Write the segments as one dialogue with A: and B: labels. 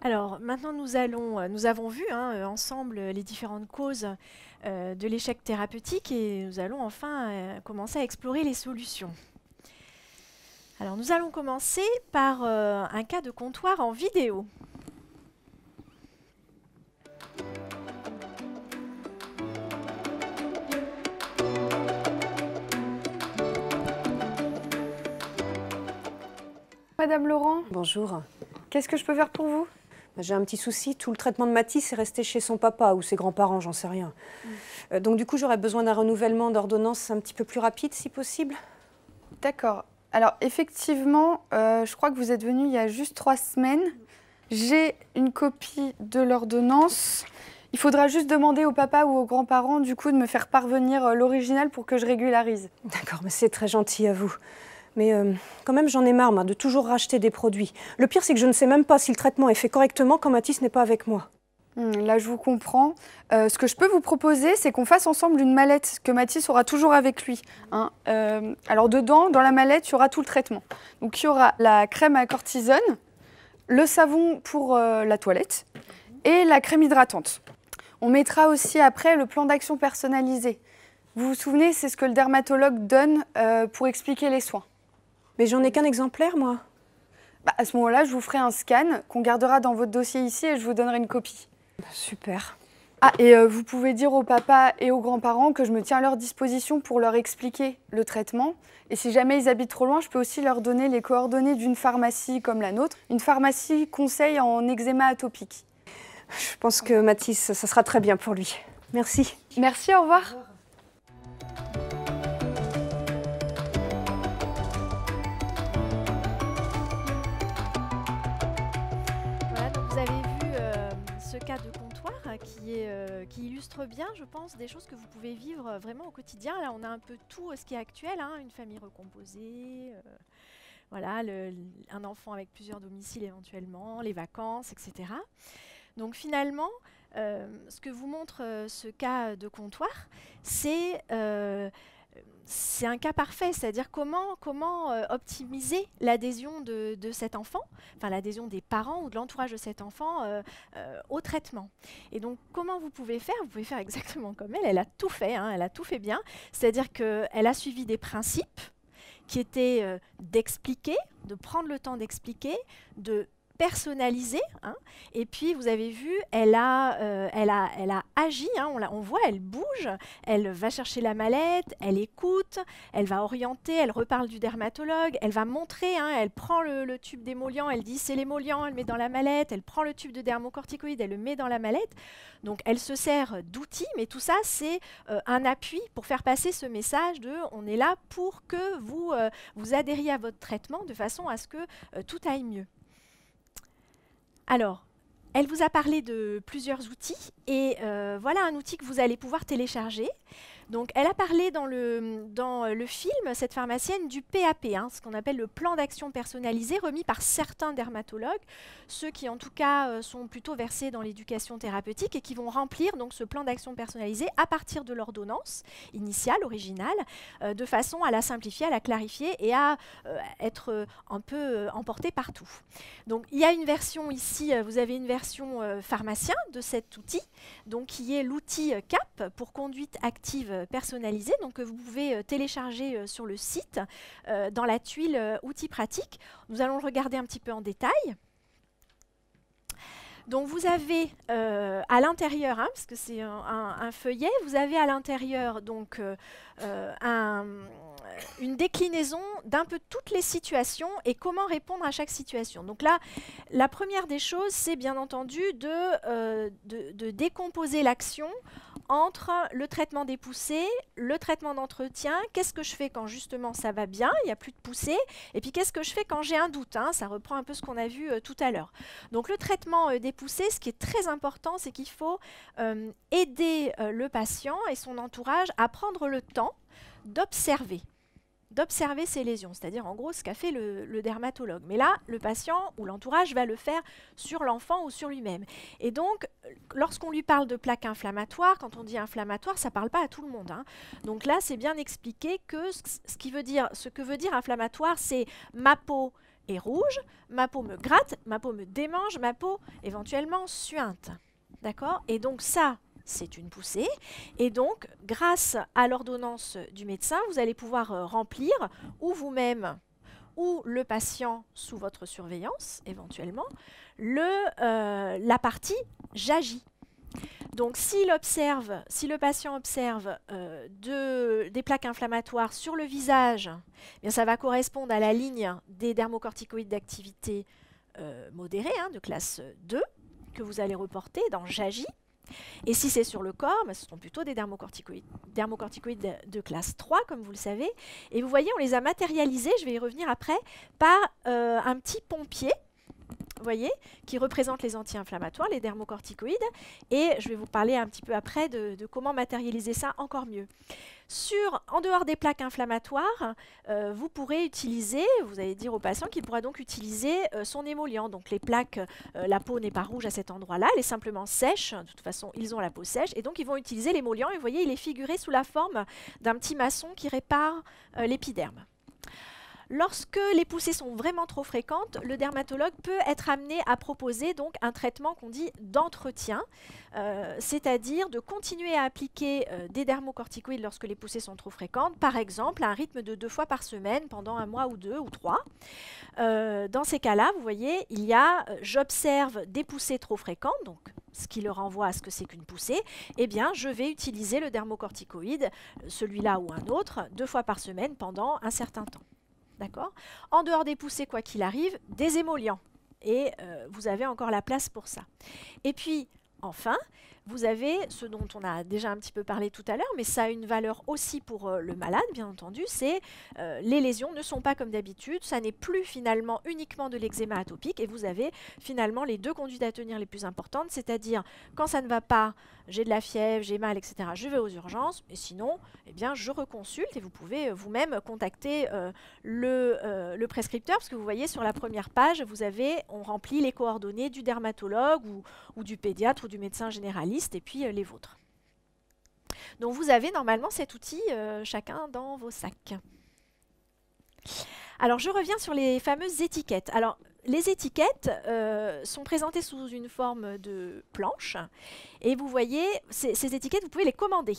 A: Alors maintenant nous avons vu ensemble les différentes causes de l'échec thérapeutique et nous allons enfin commencer à explorer les solutions. Alors nous allons commencer par un cas de comptoir en vidéo.
B: Madame Laurent,
C: Bonjour.
B: qu'est-ce que je peux faire pour vous?
C: J'ai un petit souci. Tout le traitement de Mathis est resté chez son papa ou ses grands-parents, j'en sais rien. Donc du coup, j'aurais besoin d'un renouvellement d'ordonnance un petit peu plus rapide, si possible.
B: D'accord. Alors effectivement, je crois que vous êtes venu il y a juste 3 semaines. J'ai une copie de l'ordonnance. Il faudra juste demander au papa ou aux grands-parents du coup de me faire parvenir l'original pour que je régularise.
C: D'accord, mais c'est très gentil à vous. Mais quand même, j'en ai marre, moi, de toujours racheter des produits. Le pire, c'est que je ne sais même pas si le traitement est fait correctement quand Mathis n'est pas avec moi.
B: Là, je vous comprends. Ce que je peux vous proposer, c'est qu'on fasse ensemble une mallette que Mathis aura toujours avec lui. Hein. Alors dedans, dans la mallette, il y aura tout le traitement. Donc il y aura la crème à cortisone, le savon pour la toilette et la crème hydratante. On mettra aussi après le plan d'action personnalisé. Vous vous souvenez, c'est ce que le dermatologue donne pour expliquer les soins.
C: Mais j'en ai qu'un exemplaire, moi.
B: À ce moment-là, je vous ferai un scan qu'on gardera dans votre dossier ici et je vous donnerai une copie.
C: Super.
B: Ah, et vous pouvez dire au papa et aux grands-parents que je me tiens à leur disposition pour leur expliquer le traitement. Et si jamais ils habitent trop loin, je peux aussi leur donner les coordonnées d'une pharmacie comme la nôtre, une pharmacie conseil en eczéma atopique.
C: Je pense que Mathis, ça sera très bien pour lui. Merci.
B: Merci, au revoir.
A: Voilà, donc vous avez vu ce cas de comptoir qui illustre bien, je pense, des choses que vous pouvez vivre vraiment au quotidien. Là, on a un peu tout ce qui est actuel, une famille recomposée, voilà, un enfant avec plusieurs domiciles éventuellement, les vacances, etc. Donc finalement, ce que vous montre ce cas de comptoir, c'est un cas parfait, c'est-à-dire comment optimiser l'adhésion de cet enfant, enfin l'adhésion des parents ou de l'entourage de cet enfant au traitement. Et donc comment vous pouvez faire? Vous pouvez faire exactement comme elle a tout fait, elle a tout fait bien, c'est-à-dire qu'elle a suivi des principes qui étaient d'expliquer, de prendre le temps d'expliquer, de personnalisée, et puis vous avez vu, elle a agi, on voit, elle bouge, elle va chercher la mallette, elle écoute, elle va orienter, elle reparle du dermatologue, elle va montrer, elle prend le tube d'émollient, elle dit c'est l'émollient, elle met dans la mallette, elle prend le tube de dermocorticoïde, elle le met dans la mallette, donc elle se sert d'outils, mais tout ça c'est un appui pour faire passer ce message de on est là pour que vous adhériez à votre traitement de façon à ce que tout aille mieux. Alors, elle vous a parlé de plusieurs outils et voilà un outil que vous allez pouvoir télécharger. Donc, elle a parlé dans le film, cette pharmacienne, du PAP, ce qu'on appelle le plan d'action personnalisé remis par certains dermatologues, ceux qui en tout cas sont plutôt versés dans l'éducation thérapeutique et qui vont remplir donc ce plan d'action personnalisé à partir de l'ordonnance initiale, originale, de façon à la simplifier, à la clarifier et à être un peu emportée partout. Donc, il y a une version ici, vous avez une version pharmacien de cet outil, donc qui est l'outil CAP pour conduite active personnalisée, donc que vous pouvez télécharger sur le site dans la tuile outils pratiques. Nous allons le regarder un petit peu en détail. Donc vous avez à l'intérieur, parce que c'est un feuillet, vous avez à l'intérieur donc une déclinaison d'un peu toutes les situations et comment répondre à chaque situation. Donc là, la première des choses, c'est bien entendu de décomposer l'action entre le traitement des poussées, le traitement d'entretien, qu'est-ce que je fais quand justement ça va bien, il n'y a plus de poussées, et puis qu'est-ce que je fais quand j'ai un doute, ça reprend un peu ce qu'on a vu tout à l'heure. Donc le traitement des poussées, ce qui est très important, c'est qu'il faut aider le patient et son entourage à prendre le temps d'observer ces lésions, c'est-à-dire en gros ce qu'a fait le dermatologue. Mais là, le patient ou l'entourage va le faire sur l'enfant ou sur lui-même. Et donc, lorsqu'on lui parle de plaques inflammatoires, quand on dit inflammatoire, ça ne parle pas à tout le monde. Donc là, c'est bien expliqué que ce que veut dire inflammatoire, c'est ma peau est rouge, ma peau me gratte, ma peau me démange, ma peau éventuellement suinte. D'accord? Et donc ça, c'est une poussée. Et donc, grâce à l'ordonnance du médecin, vous allez pouvoir remplir, ou vous-même, ou le patient sous votre surveillance, éventuellement, la partie « j'agis ». Donc, si le patient observe des plaques inflammatoires sur le visage, eh bien, ça va correspondre à la ligne des dermocorticoïdes d'activité modérée, de classe 2, que vous allez reporter dans « j'agis ». Et si c'est sur le corps, ce sont plutôt des dermocorticoïdes de classe 3, comme vous le savez. Et vous voyez, on les a matérialisés, je vais y revenir après, par un petit pompier, vous voyez, qui représente les anti-inflammatoires, les dermocorticoïdes. Et je vais vous parler un petit peu après de comment matérialiser ça encore mieux. En dehors des plaques inflammatoires, vous pourrez utiliser, vous allez dire au patient qu'il pourra donc utiliser son émollient. Donc les plaques, la peau n'est pas rouge à cet endroit-là, elle est simplement sèche. De toute façon, ils ont la peau sèche. Et donc, ils vont utiliser l'émollient. Et vous voyez, il est figuré sous la forme d'un petit maçon qui répare l'épiderme. Lorsque les poussées sont vraiment trop fréquentes, le dermatologue peut être amené à proposer donc un traitement qu'on dit d'entretien, c'est-à-dire de continuer à appliquer des dermocorticoïdes lorsque les poussées sont trop fréquentes, par exemple à un rythme de 2 fois par semaine pendant 1 mois ou 2 ou 3. Dans ces cas-là, vous voyez, j'observe des poussées trop fréquentes, donc ce qui le renvoie à ce que c'est qu'une poussée, eh bien, je vais utiliser le dermocorticoïde, celui-là ou un autre, 2 fois par semaine pendant un certain temps. D'accord ? En dehors des poussées, quoi qu'il arrive, des émollients. Et vous avez encore la place pour ça. Et puis, enfin, vous avez ce dont on a déjà un petit peu parlé tout à l'heure, mais ça a une valeur aussi pour le malade, bien entendu, c'est les lésions ne sont pas comme d'habitude, ça n'est plus finalement uniquement de l'eczéma atopique, et vous avez finalement les 2 conduites à tenir les plus importantes, c'est-à-dire quand ça ne va pas, j'ai de la fièvre, j'ai mal, etc., je vais aux urgences, et sinon, eh bien, je reconsulte, et vous pouvez vous-même contacter le prescripteur, parce que vous voyez sur la première page, on remplit les coordonnées du dermatologue ou du pédiatre ou du médecin généraliste, et puis les vôtres. Donc vous avez normalement cet outil chacun dans vos sacs. Alors je reviens sur les fameuses étiquettes. Alors les étiquettes sont présentées sous une forme de planche et vous voyez ces étiquettes, vous pouvez les commander.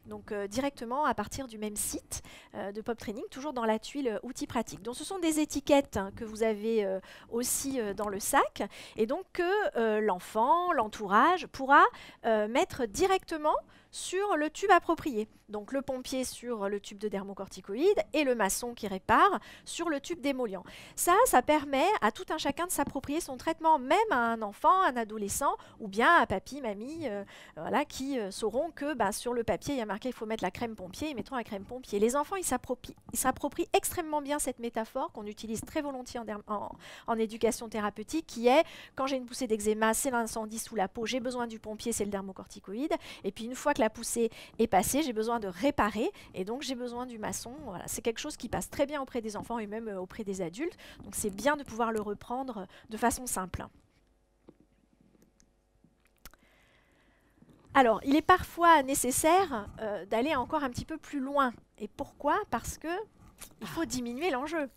A: Donc directement à partir du même site de Pop Training, toujours dans la tuile outils pratiques. Donc ce sont des étiquettes que vous avez aussi dans le sac et donc que l'enfant, l'entourage pourra mettre directement sur le tube approprié. Donc le pompier sur le tube de dermocorticoïdes et le maçon qui répare sur le tube d'émollient. Ça permet à tout un chacun de s'approprier son traitement, même à un enfant, un adolescent ou bien à papy, mamie, voilà, qui sauront que sur le papier il y a marqué qu'il faut mettre la crème pompier, ils mettront la crème pompier. Les enfants ils s'approprient extrêmement bien cette métaphore qu'on utilise très volontiers en éducation thérapeutique qui est quand j'ai une poussée d'eczéma, c'est l'incendie sous la peau, j'ai besoin du pompier, c'est le dermocorticoïde et puis une fois que la poussée est passée, j'ai besoin de réparer et donc j'ai besoin du maçon. Voilà. C'est quelque chose qui passe très bien auprès des enfants et même auprès des adultes. Donc c'est bien de pouvoir le reprendre de façon simple. Alors, il est parfois nécessaire d'aller encore un petit peu plus loin. Et pourquoi ? Parce que il faut diminuer l'enjeu.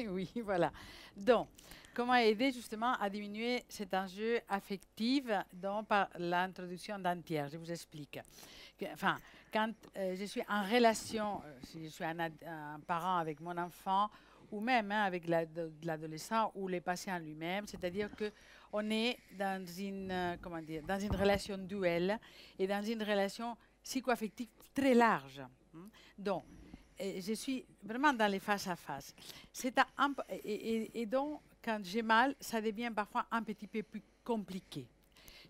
D: Oui, voilà. Donc, comment aider justement à diminuer cet enjeu affectif par l'introduction d'un tiers ? Je vous explique. Enfin, quand je suis en relation, si je suis un parent avec mon enfant, ou même avec l'adolescent ou les patients lui-même, c'est-à-dire qu'on est dans dans une relation duel et dans une relation psycho-affective très large. Donc, je suis vraiment dans les face à face. Et donc, quand j'ai mal, ça devient parfois un petit peu plus compliqué.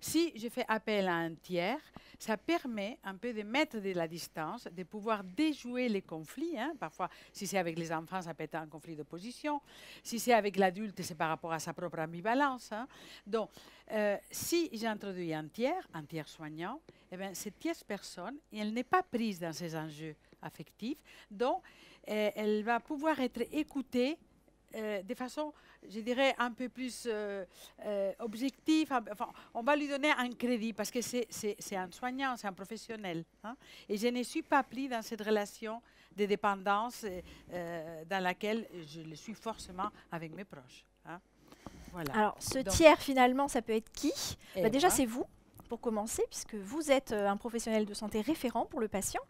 D: Si je fais appel à un tiers, ça permet un peu de mettre de la distance, de pouvoir déjouer les conflits. Parfois, si c'est avec les enfants, ça peut être un conflit de position. Si c'est avec l'adulte, c'est par rapport à sa propre ambivalence. Donc, si j'introduis un tiers soignant, eh bien, cette tierce personne, elle n'est pas prise dans ces enjeux affectifs. Donc, elle va pouvoir être écoutée de façon, je dirais, un peu plus objective. Enfin, on va lui donner un crédit parce que c'est un soignant, c'est un professionnel. Et je ne suis pas pris dans cette relation de dépendance dans laquelle je le suis forcément avec mes proches. Hein. Voilà.
A: Alors, ce
D: Donc,
A: tiers, finalement, ça peut être qui?
D: et
A: Déjà,
D: voilà.
A: c'est vous, pour commencer, puisque vous êtes un professionnel de santé référent pour le patient.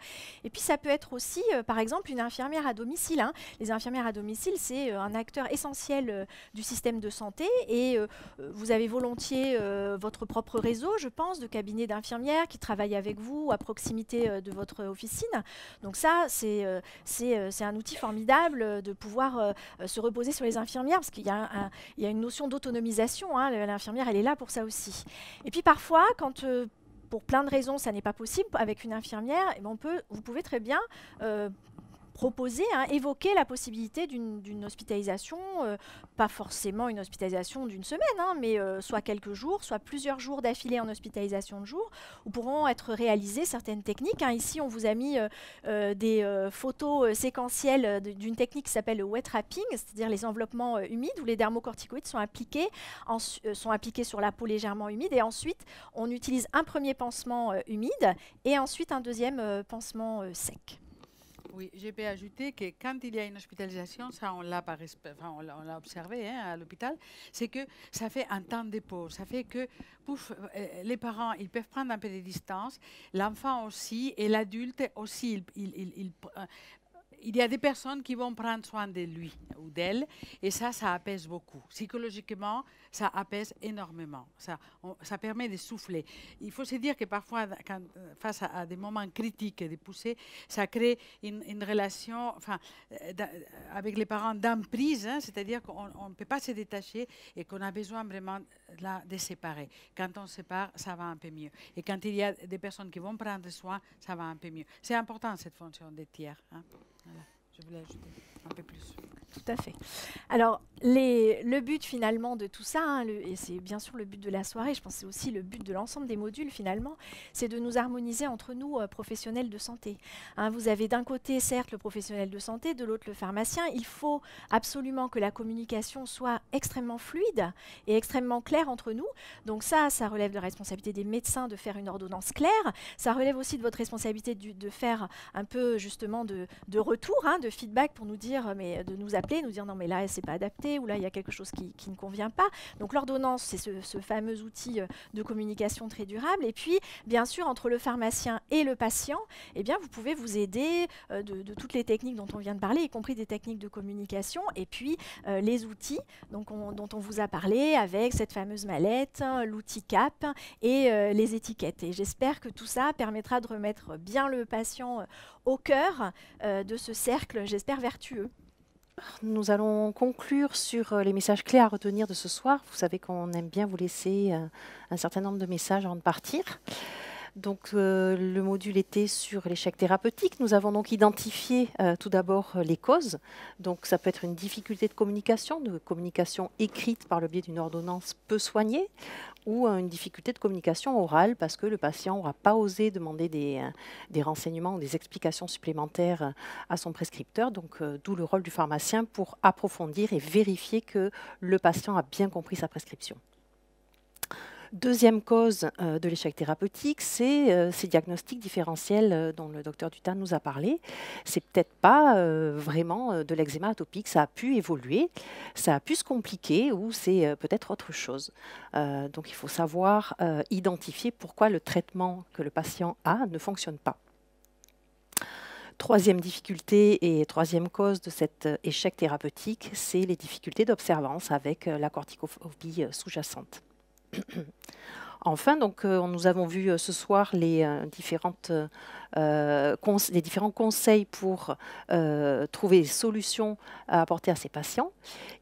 A: Et puis, ça peut être aussi, par exemple, une infirmière à domicile. Hein. Les infirmières à domicile, c'est un acteur essentiel du système de santé. Et vous avez volontiers votre propre réseau, je pense, de cabinets d'infirmières qui travaillent avec vous à proximité de votre officine. Donc ça, c'est un outil formidable de pouvoir se reposer sur les infirmières, parce qu'il y a une notion d'autonomisation. Hein. L'infirmière, elle est là pour ça aussi. Et puis parfois, quand pour plein de raisons, ça n'est pas possible avec une infirmière, eh ben vous pouvez très bien proposer, hein, évoquer la possibilité d'une hospitalisation, pas forcément une hospitalisation d'une semaine, hein, mais soit quelques jours, soit plusieurs jours d'affilée en hospitalisation de jour, où pourront être réalisées certaines techniques. Hein. Ici, on vous a mis des photos séquentielles d'une technique qui s'appelle le wet wrapping, c'est-à-dire les enveloppements humides, où les dermocorticoïdes sont appliqués sur la peau légèrement humide, et ensuite, on utilise un premier pansement humide, et ensuite un deuxième pansement sec.
D: Oui, je peux ajouter que quand il y a une hospitalisation, ça on l'a on l'a observé hein, à l'hôpital, c'est que ça fait un temps de pause. Ça fait que pouf, les parents, ils peuvent prendre un peu de distance, l'enfant aussi et l'adulte aussi. Il y a des personnes qui vont prendre soin de lui ou d'elle et ça apaise beaucoup. Psychologiquement, ça apaise énormément. Ça permet de souffler. Il faut se dire que parfois, face à des moments critiques et de poussées, ça crée une relation avec les parents d'emprise, hein, c'est-à-dire qu'on ne peut pas se détacher et qu'on a besoin vraiment de séparer. Quand on sépare, ça va un peu mieux. Et quand il y a des personnes qui vont prendre soin, ça va un peu mieux. C'est important cette fonction des tiers. Hein. Voilà, je voulais ajouter un peu plus.
A: Tout à fait. Alors, le but finalement de tout ça, hein, et c'est bien sûr le but de la soirée, je pense que c'est aussi le but de l'ensemble des modules finalement, c'est de nous harmoniser entre nous, professionnels de santé. Hein, vous avez d'un côté, certes, le professionnel de santé, de l'autre, le pharmacien. Il faut absolument que la communication soit extrêmement fluide et extrêmement claire entre nous. Donc ça relève de la responsabilité des médecins de faire une ordonnance claire. Ça relève aussi de votre responsabilité de faire un peu justement de retour, hein, de feedback pour nous dire, mais de nous appeler, nous dire non mais là c'est pas adapté ou là il y a quelque chose qui ne convient pas. Donc l'ordonnance, c'est ce fameux outil de communication très durable. Et puis bien sûr entre le pharmacien et le patient, eh bien vous pouvez vous aider de toutes les techniques dont on vient de parler, y compris des techniques de communication, et puis les outils dont on vous a parlé avec cette fameuse mallette, l'outil CAP et les étiquettes. Et j'espère que tout ça permettra de remettre bien le patient au cœur de ce cercle, j'espère, vertueux.
E: Nous allons conclure sur les messages clés à retenir de ce soir. Vous savez qu'on aime bien vous laisser un certain nombre de messages avant de partir. Donc, le module était sur l'échec thérapeutique. Nous avons donc identifié tout d'abord les causes. Donc, ça peut être une difficulté de communication écrite par le biais d'une ordonnance peu soignée, ou une difficulté de communication orale parce que le patient n'aura pas osé demander des renseignements ou des explications supplémentaires à son prescripteur. Donc, d'où le rôle du pharmacien pour approfondir et vérifier que le patient a bien compris sa prescription. Deuxième cause de l'échec thérapeutique, c'est ces diagnostics différentiels dont le docteur Dutin nous a parlé. C'est peut-être pas vraiment de l'eczéma atopique, ça a pu évoluer, ça a pu se compliquer ou c'est peut-être autre chose. Donc il faut savoir identifier pourquoi le traitement que le patient a ne fonctionne pas. Troisième difficulté et troisième cause de cet échec thérapeutique, c'est les difficultés d'observance avec la corticophobie sous-jacente. Enfin, donc, nous avons vu ce soir les différents conseils pour trouver des solutions à apporter à ces patients.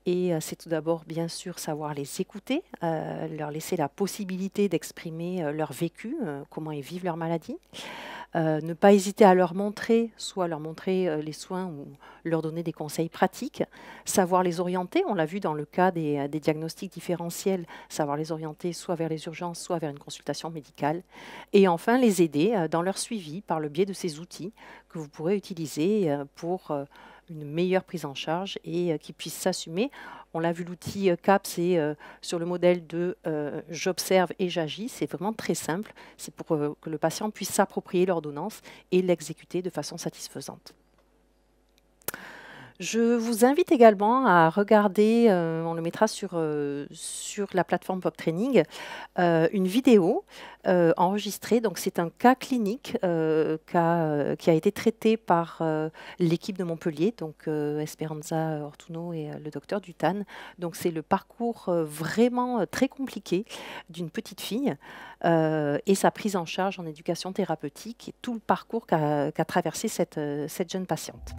E: Et c'est tout d'abord, bien sûr, savoir les écouter, leur laisser la possibilité d'exprimer leur vécu, comment ils vivent leur maladie. Ne pas hésiter à leur montrer, soit leur montrer les soins ou leur donner des conseils pratiques, savoir les orienter, on l'a vu dans le cas des diagnostics différentiels, savoir les orienter soit vers les urgences, soit vers une consultation médicale, et enfin les aider dans leur suivi par le biais de ces outils que vous pourrez utiliser pour une meilleure prise en charge et qui puissent s'assumer. On l'a vu, l'outil CAP, c'est sur le modèle de j'observe et j'agis. C'est vraiment très simple. C'est pour que le patient puisse s'approprier l'ordonnance et l'exécuter de façon satisfaisante. Je vous invite également à regarder, on le mettra sur la plateforme Pop Training, une vidéo enregistrée. Donc c'est un cas clinique qui a été traité par l'équipe de Montpellier, donc Esperanza Ortuno et le docteur Dutane. Donc c'est le parcours vraiment très compliqué d'une petite fille et sa prise en charge en éducation thérapeutique et tout le parcours qu'a traversé cette jeune patiente.